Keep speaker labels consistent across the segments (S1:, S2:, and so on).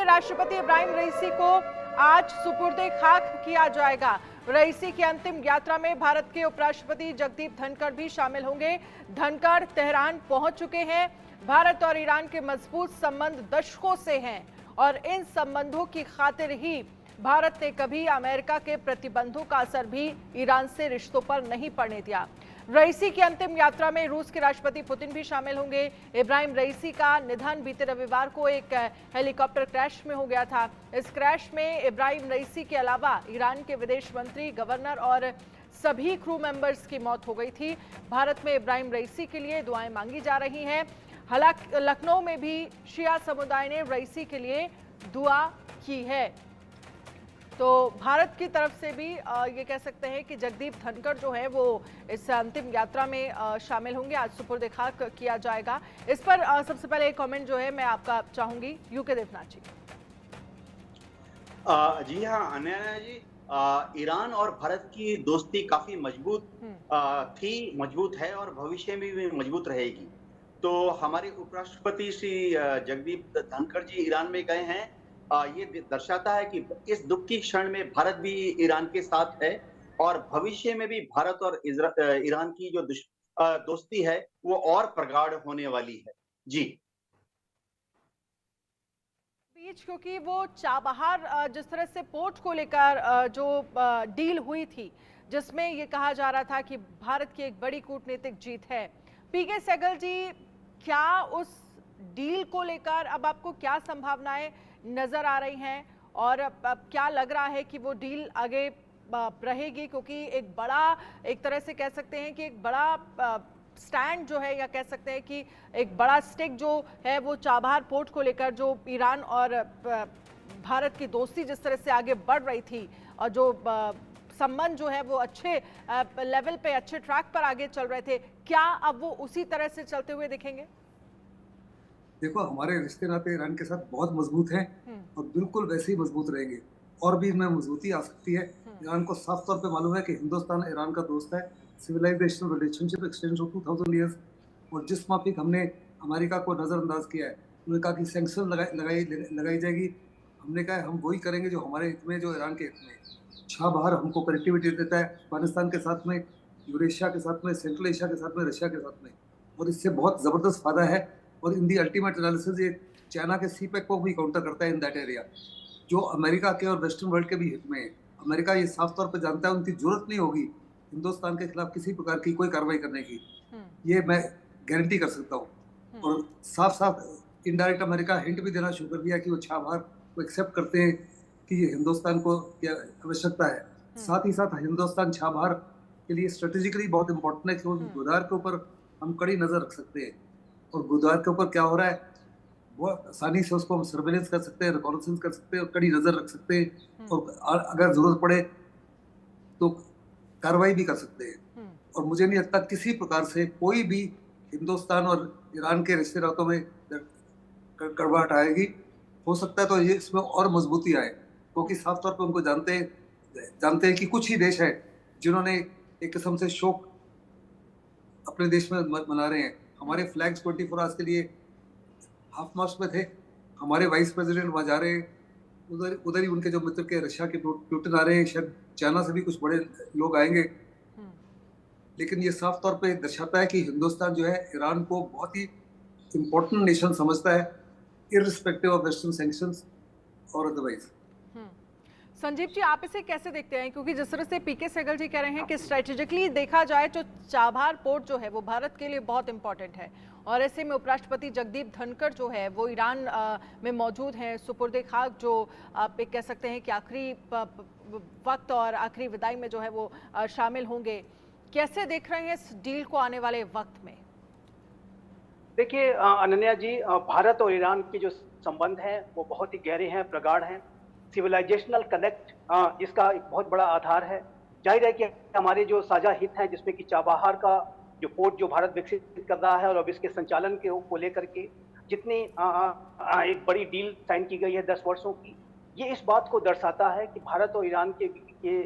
S1: राष्ट्रपति इब्राहिम रईसी को आज सुपुर्दे खाक किया जाएगा। रईसी की अंतिम यात्रा में भारत के उपराष्ट्रपति जगदीप धनखड़ भी शामिल होंगे। धनखड़ तेहरान पहुंच चुके हैं। भारत और ईरान के मजबूत संबंध दशकों से हैं और इन संबंधों की खातिर ही भारत ने कभी अमेरिका के प्रतिबंधों का असर भी ईरान से रिश्तों पर नहीं पड़ने दिया। रईसी की अंतिम यात्रा में रूस के राष्ट्रपति पुतिन भी शामिल होंगे। इब्राहिम रईसी का निधन बीते रविवार को एक हेलीकॉप्टर क्रैश में हो गया था। इस क्रैश में इब्राहिम रईसी के अलावा ईरान के विदेश मंत्री, गवर्नर और सभी क्रू मेंबर्स की मौत हो गई थी। भारत में इब्राहिम रईसी के लिए दुआएं मांगी जा रही हैं। हालांकि लखनऊ में भी शिया समुदाय ने रईसी के लिए दुआ की है। तो भारत की तरफ से भी ये कह सकते हैं कि जगदीप धनखड़ जो है वो इस अंतिम यात्रा में शामिल होंगे। आज सुपुर्दे खाक किया जाएगा। इस पर सबसे पहले एक कमेंट जो है मैं आपका चाहूंगी, यूके देवनाथ जी।
S2: जी हाँ अनन्या जी, ईरान और भारत की दोस्ती काफी मजबूत मजबूत है और भविष्य में भी मजबूत रहेगी। तो हमारे उपराष्ट्रपति श्री जगदीप धनखड़ जी ईरान में गए हैं। ये दर्शाता है कि इस दुख की क्षण में भारत भी ईरान के साथ है और भविष्य में भी भारत और ईरान की जो दोस्ती है वो और प्रगाढ़ होने वाली है। जी
S1: बीच क्योंकि वो चाबहार जिस तरह से पोर्ट को लेकर जो डील हुई थी, जिसमें ये कहा जा रहा था कि भारत की एक बड़ी कूटनीतिक जीत है। पीके सहगल जी, क्या उस डील को लेकर अब आपको क्या संभावनाएं नजर आ रही हैं और अब क्या लग रहा है कि वो डील आगे रहेगी? क्योंकि एक बड़ा, एक तरह से कह सकते हैं कि एक बड़ा स्टैंड जो है, या कह सकते हैं कि एक बड़ा स्टिक जो है वो चाबहार पोर्ट को लेकर, जो ईरान और भारत की दोस्ती जिस तरह से आगे बढ़ रही थी और जो संबंध जो है वो अच्छे लेवल पे, अच्छे ट्रैक पर आगे चल रहे थे, क्या अब वो उसी तरह से चलते हुए दिखेंगे?
S3: देखो, हमारे रिश्ते नाते ईरान के साथ बहुत मजबूत हैं और बिल्कुल वैसे ही मजबूत रहेंगे और भी इनमें मजबूती आ सकती है। ईरान को साफ तौर पे मालूम है कि हिंदुस्तान ईरान का दोस्त है। Civilisational relationship x tends of 2000 years. और जिस माफिक हमने अमेरिका को नजरअंदाज किया है, उन्होंने कहा कि सैंक्शन लगाई जाएगी। हमने कहा हम वही करेंगे जो हमारे हित में, जो ईरान के हित में। चाबहार हमको कनेक्टिविटी देता है अफगानिस्तान के साथ में, यूरेशिया के साथ में, सेंट्रल एशिया के साथ में, रशिया के साथ में, और इससे बहुत जबरदस्त फायदा है। और इन दी अल्टीमेट एनालिसिस ये चाइना के सीपेक को भी काउंटर करता है इन दैट एरिया, जो अमेरिका के और वेस्टर्न वर्ल्ड के भी हित में है। अमेरिका ये साफ तौर पर जानता है उनकी जरूरत नहीं होगी हिंदुस्तान के खिलाफ किसी प्रकार की कोई कार्रवाई करने की, ये मैं गारंटी कर सकता हूँ। और साफ साफ इनडायरेक्ट अमेरिका हिंट भी देना शुरू कर दिया कि वो चाबहार को एक्सेप्ट करते हैं कि ये हिंदुस्तान को क्या आवश्यकता है। साथ ही साथ हिंदुस्तान चाबहार के लिए स्ट्रेटेजिकली बहुत इंपॉर्टेंट है, क्योंकि गुदार के ऊपर हम कड़ी नजर रख सकते हैं और गुदार के ऊपर क्या हो रहा है वो आसानी से उसको हम सर्वेलेंस कर सकते हैं, रिकॉर्डेंस कर सकते हैं और कड़ी नजर रख सकते हैं और अगर जरूरत पड़े तो कार्रवाई भी कर सकते हैं। और मुझे नहीं लगता किसी प्रकार से कोई भी हिंदुस्तान और ईरान के रिश्ते नातों में कड़वाहट आएगी। हो सकता है तो ये इसमें और मजबूती आए, क्योंकि साफ तौर पर उनको जानते हैं कि कुछ ही देश है जिन्होंने एक किस्म से शोक अपने देश में मना रहे हैं। हमारे फ्लैग्स 24 आवर्स के लिए हाफ मास्ट में थे। हमारे वाइस प्रेसिडेंट वहाँ जा रहे हैं, उधर ही उनके जो मित्र के रशिया के प्यूटिन आ रहे हैं, शायद चाइना से भी कुछ बड़े लोग आएंगे। लेकिन ये साफ तौर पे दर्शाता है कि हिंदुस्तान जो है ईरान को बहुत ही इम्पोर्टेंट नेशन समझता है, इररिस्पेक्टिव ऑफ वेस्टर्न सैंक्शंस और अदरवाइज।
S1: संजीव जी, आप इसे कैसे देखते हैं? क्योंकि जिस तरह से पीके सहगल जी कह रहे हैं कि स्ट्रेटेजिकली देखा जाए तो चाबहार पोर्ट जो है वो भारत के लिए बहुत इंपॉर्टेंट है और ऐसे में उपराष्ट्रपति जगदीप धनखड़ जो है वो ईरान में मौजूद हैं। सुपुर्दे खाक जो आप कह सकते हैं कि आखिरी वक्त और आखिरी विदाई में जो है वो शामिल होंगे। कैसे देख रहे हैं इस डील को आने वाले वक्त में?
S4: देखिए अनन्या जी, भारत और ईरान के जो संबंध हैं वो बहुत ही गहरे हैं, प्रगाढ़ हैं। सिविलाइजेशनल कनेक्ट इसका एक बहुत बड़ा आधार है। जाहिर है कि हमारे जो साझा हित हैं, जिसमें कि चाबहार का जो पोर्ट जो भारत विकसित कर रहा है और अब इसके संचालन को लेकर के जितनी एक बड़ी डील साइन की गई है 10 वर्षों की, ये इस बात को दर्शाता है कि भारत और ईरान के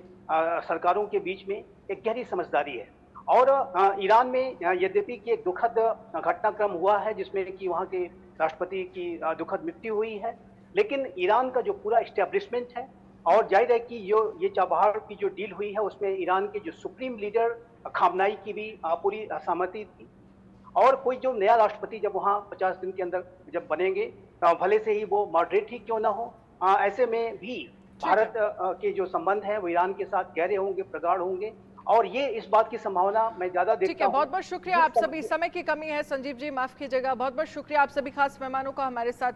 S4: सरकारों के बीच में एक गहरी समझदारी है। और ईरान में यद्यपि कि एक दुखद घटनाक्रम हुआ है जिसमें कि वहाँ के राष्ट्रपति की दुखद मृत्यु हुई है, लेकिन ईरान का जो पूरा इस्टेब्लिशमेंट है, और जाहिर है कि ये चाबहार की जो डील हुई है उसमें ईरान के जो सुप्रीम लीडर खामनाई की भी पूरी सहमति थी। और कोई जो नया राष्ट्रपति जब वहाँ 50 दिन के अंदर जब बनेंगे, भले से ही वो मॉडरेट ही क्यों ना हो, ऐसे में भी भारत के जो संबंध है वो ईरान के साथ गहरे होंगे, प्रगाढ़ होंगे। और ये इस बात की संभावना मैं ज्यादा देखता हूं।
S1: ठीक है, बहुत बहुत शुक्रिया। आप सभी, समय की कमी है संजीव जी, माफ कीजिएगा। बहुत बहुत शुक्रिया आप सभी खास मेहमानों का हमारे साथ